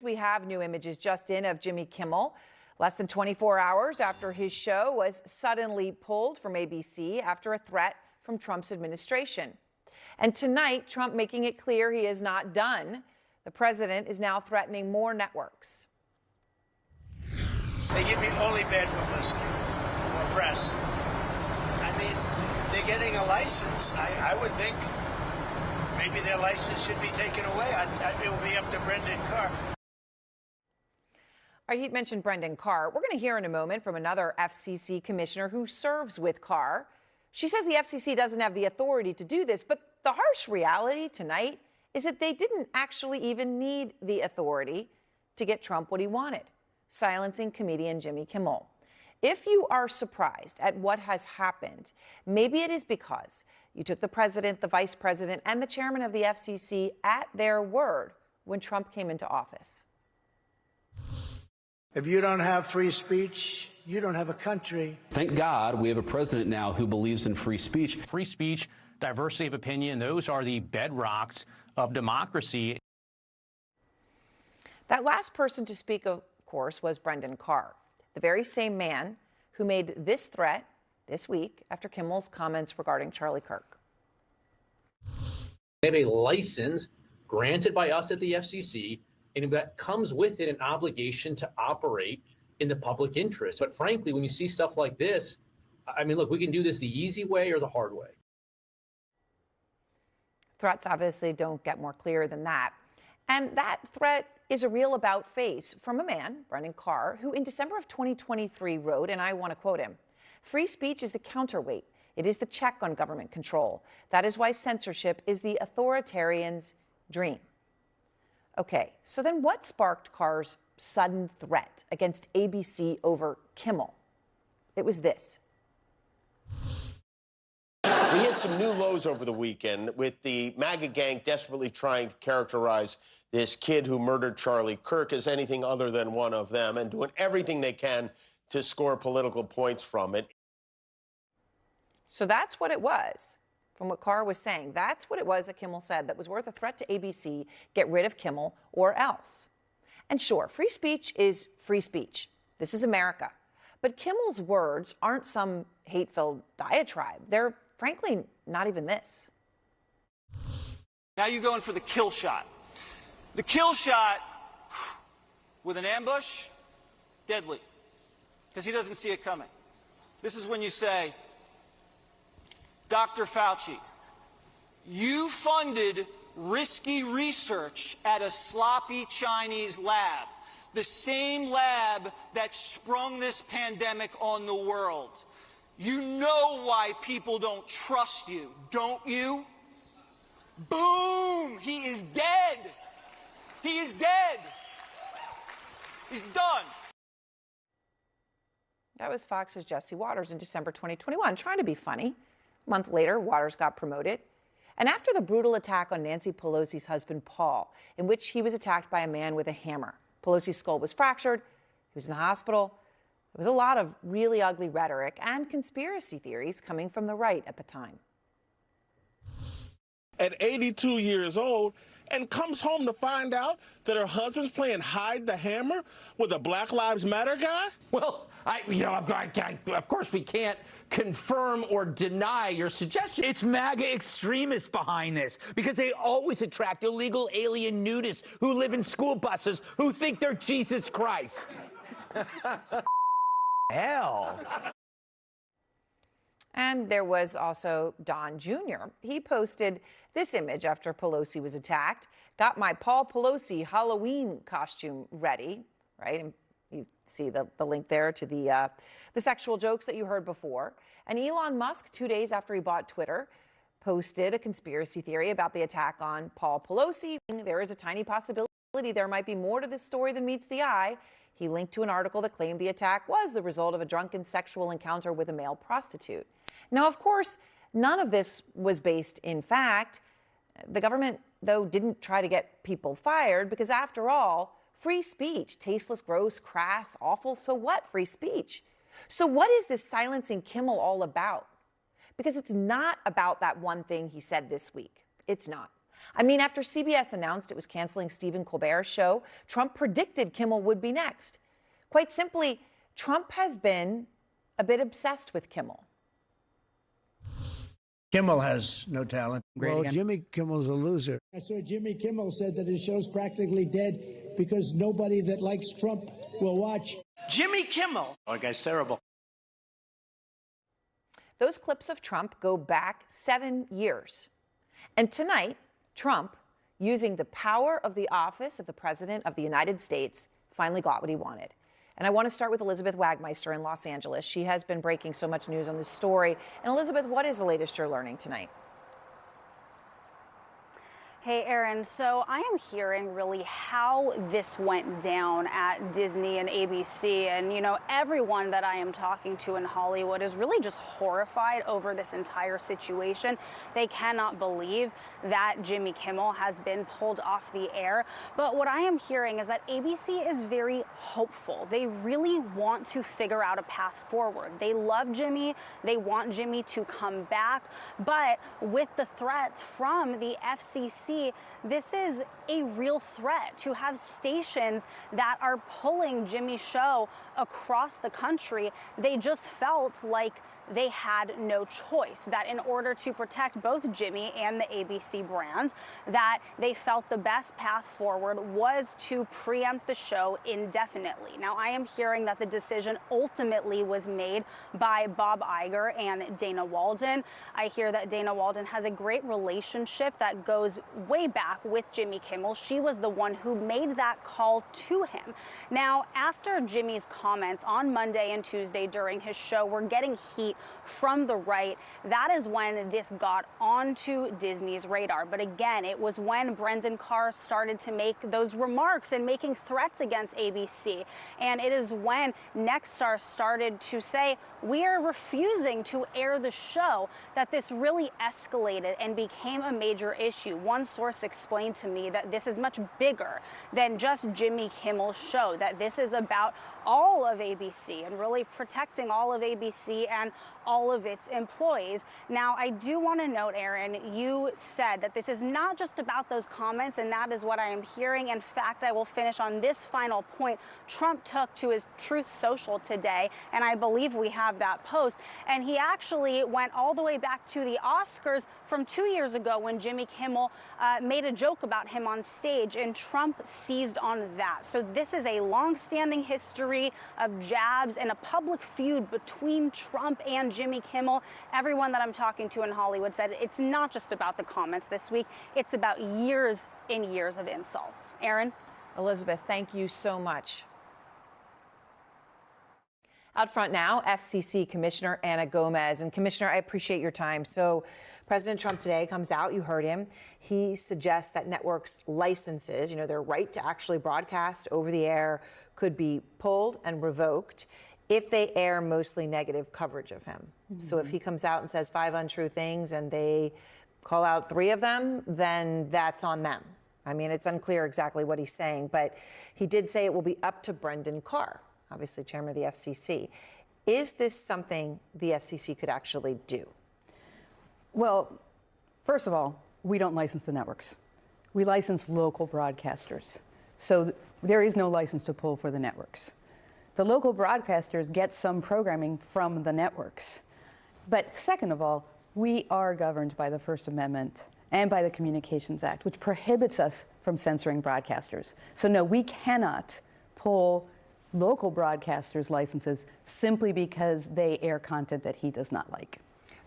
We have new images just in of Jimmy Kimmel, less than 24 hours after his show was suddenly pulled from ABC after a threat from Trump's administration. And tonight, Trump making it clear he is not done. The president is now threatening more networks. They give me only bad publicity or press. I mean, they're getting a license. I would think maybe their license should be taken away. It will be up to Brendan Carr. All right, he mentioned Brendan Carr. We're going to hear in a moment from another FCC commissioner who serves with Carr. She says the FCC doesn't have the authority to do this, but the harsh reality tonight is that they didn't actually even need the authority to get Trump what he wanted, silencing comedian Jimmy Kimmel. If you are surprised at what has happened, maybe it is because you took the president, the vice president, and the chairman of the FCC at their word when Trump came into office. If you don't have free speech, you don't have a country. Thank God we have a president now who believes in free speech. Free speech, diversity of opinion, those are the bedrocks of democracy. That last person to speak, of course, was Brendan Carr, the very same man who made this threat this week after Kimmel's comments regarding Charlie Kirk. They have a license granted by us at the FCC, and that comes with it an obligation to operate in the public interest. But frankly, when you see stuff like this, I mean, look, we can do this the easy way or the hard way. Threats obviously don't get more clear than that. And that threat is a real about face from a man, Brendan Carr, who in December of 2023 wrote, and I want to quote him, "Free speech is the counterweight. It is the check on government control. That is why censorship is the authoritarian's dream." Okay, so then what sparked Carr's sudden threat against ABC over Kimmel? It was this. We hit some new lows over the weekend with the MAGA gang desperately trying to characterize this kid who murdered Charlie Kirk as anything other than one of them and doing everything they can to score political points from it. So that's what it was, from what Carr was saying. That's what it was that Kimmel said that was worth a threat to ABC, get rid of Kimmel or else. And sure, free speech is free speech. This is America. But Kimmel's words aren't some hate-filled diatribe. They're frankly not even this. Now you're going for the kill shot. The kill shot with an ambush, deadly, because he doesn't see it coming. This is when you say, Dr. Fauci, you funded risky research at a sloppy Chinese lab, the same lab that sprung this pandemic on the world. You know why people don't trust you, don't you? Boom! He is dead! He is dead! He's done! That was Fox's Jesse Watters in December 2021, trying to be funny. A month later, Watters got promoted. And after the brutal attack on Nancy Pelosi's husband, Paul, in which he was attacked by a man with a hammer, Pelosi's skull was fractured, he was in the hospital. There was a lot of really ugly rhetoric and conspiracy theories coming from the right at the time. At 82 years old, and comes home to find out that her husband's playing hide the hammer with a Black Lives Matter guy? Well, of course we can't confirm or deny your suggestion. It's MAGA extremists behind this because they always attract illegal alien nudists who live in school buses who think they're Jesus Christ. Hell. And there was also Don Jr. He posted this image after Pelosi was attacked. Got my Paul Pelosi Halloween costume ready, right? And you see the link there to the sexual jokes that you heard before. And Elon Musk, 2 days after he bought Twitter, posted a conspiracy theory about the attack on Paul Pelosi. There is a tiny possibility there might be more to this story than meets the eye. He linked to an article that claimed the attack was the result of a drunken sexual encounter with a male prostitute. Now, of course, none of this was based in fact. The government, though, didn't try to get people fired because, after all, free speech, tasteless, gross, crass, awful, so what? Free speech. So what is this silencing Kimmel all about? Because it's not about that one thing he said this week. It's not. I mean, after CBS announced it was canceling Stephen Colbert's show, Trump predicted Kimmel would be next. Quite simply, Trump has been a bit obsessed with Kimmel. Kimmel has no talent. Well, Jimmy Kimmel's a loser. I saw Jimmy Kimmel said that his show's practically dead because nobody that likes Trump will watch. Jimmy Kimmel. That guy's terrible. Those clips of Trump go back 7 years. And tonight, Trump, using the power of the office of the President of the United States, finally got what he wanted. And I want to start with Elizabeth Wagmeister in Los Angeles. She has been breaking so much news on this story. And Elizabeth, what is the latest you're learning tonight? Hey, Aaron. So I am hearing really how this went down at Disney and ABC. And, you know, everyone that I am talking to in Hollywood is really just horrified over this entire situation. They cannot believe that Jimmy Kimmel has been pulled off the air. But what I am hearing is that ABC is very hopeful. They really want to figure out a path forward. They love Jimmy. They want Jimmy to come back. But with the threats from the FCC, this is a real threat to have stations that are pulling Jimmy's show across the country. They just felt like they had no choice, that in order to protect both Jimmy and the ABC brands, that they felt the best path forward was to preempt the show indefinitely. Now, I am hearing that the decision ultimately was made by Bob Iger and Dana Walden. I hear that Dana Walden has a great relationship that goes way back with Jimmy Kimmel. She was the one who made that call to him. Now, after Jimmy's comments on Monday and Tuesday during his show were getting heat from the right, that is when this got onto Disney's radar. But again, it was when Brendan Carr started to make those remarks and making threats against ABC. And it is when Nexstar started to say, we are refusing to air the show, that this really escalated and became a major issue. One source explained to me that this is much bigger than just Jimmy Kimmel's show, that this is about all of ABC and really protecting all of ABC and all of its employees. Now, I do want to note, Aaron, you said that this is not just about those comments, and that is what I am hearing. In fact, I will finish on this final point. Trump took to his Truth Social today, and I believe we have that post, and he actually went all the way back to the Oscars from 2 years ago when Jimmy Kimmel made a joke about him on stage, and Trump seized on that. So this is a long-standing history of jabs and a public feud between Trump and Jimmy Kimmel. Everyone that I'm talking to in Hollywood said it's not just about the comments this week, it's about years and years of insults. Aaron? Elizabeth, thank you so much. Out front now, FCC Commissioner Ana Gomez. And Commissioner, I appreciate your time. So President Trump today comes out, you heard him. He suggests that networks' licenses, their right to actually broadcast over the air, could be pulled and revoked if they air mostly negative coverage of him. Mm-hmm. So if he comes out and says 5 untrue things and they call out 3 of them, then that's on them. I mean, it's unclear exactly what he's saying, but he did say it will be up to Brendan Carr, obviously chairman of the FCC. Is this something the FCC could actually do? Well, first of all, we don't license the networks. We license local broadcasters. So there is no license to pull for the networks. The local broadcasters get some programming from the networks. But second of all, we are governed by the First Amendment and by the Communications Act, which prohibits us from censoring broadcasters. So no, we cannot pull local broadcasters' licenses simply because they air content that he does not like.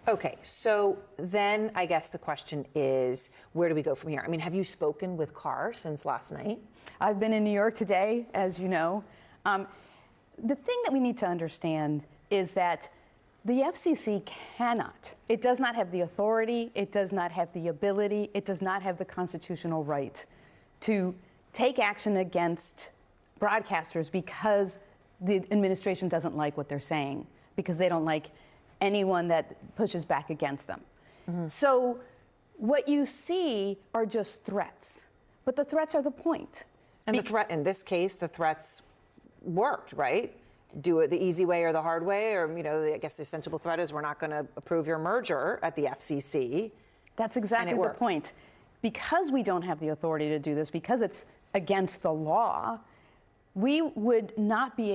Okay, so then I guess the question is, where do we go from here? I mean, have you spoken with Carr since last night? I've been in New York today, as you know. The thing that we need to understand is that the FCC cannot, it does not have the authority, it does not have the ability, it does not have the constitutional right to take action against broadcasters because the administration doesn't like what they're saying, because they don't like anyone that pushes back against them. Mm-hmm. So what you see are just threats, but the threats are the point. And the threat, in this case, the threats worked, right? Do it the easy way or the hard way, or, I guess the sensible threat is we're not going to approve your merger at the FCC. That's exactly the point. because we don't have the authority to do this, because it's against the law, we would not be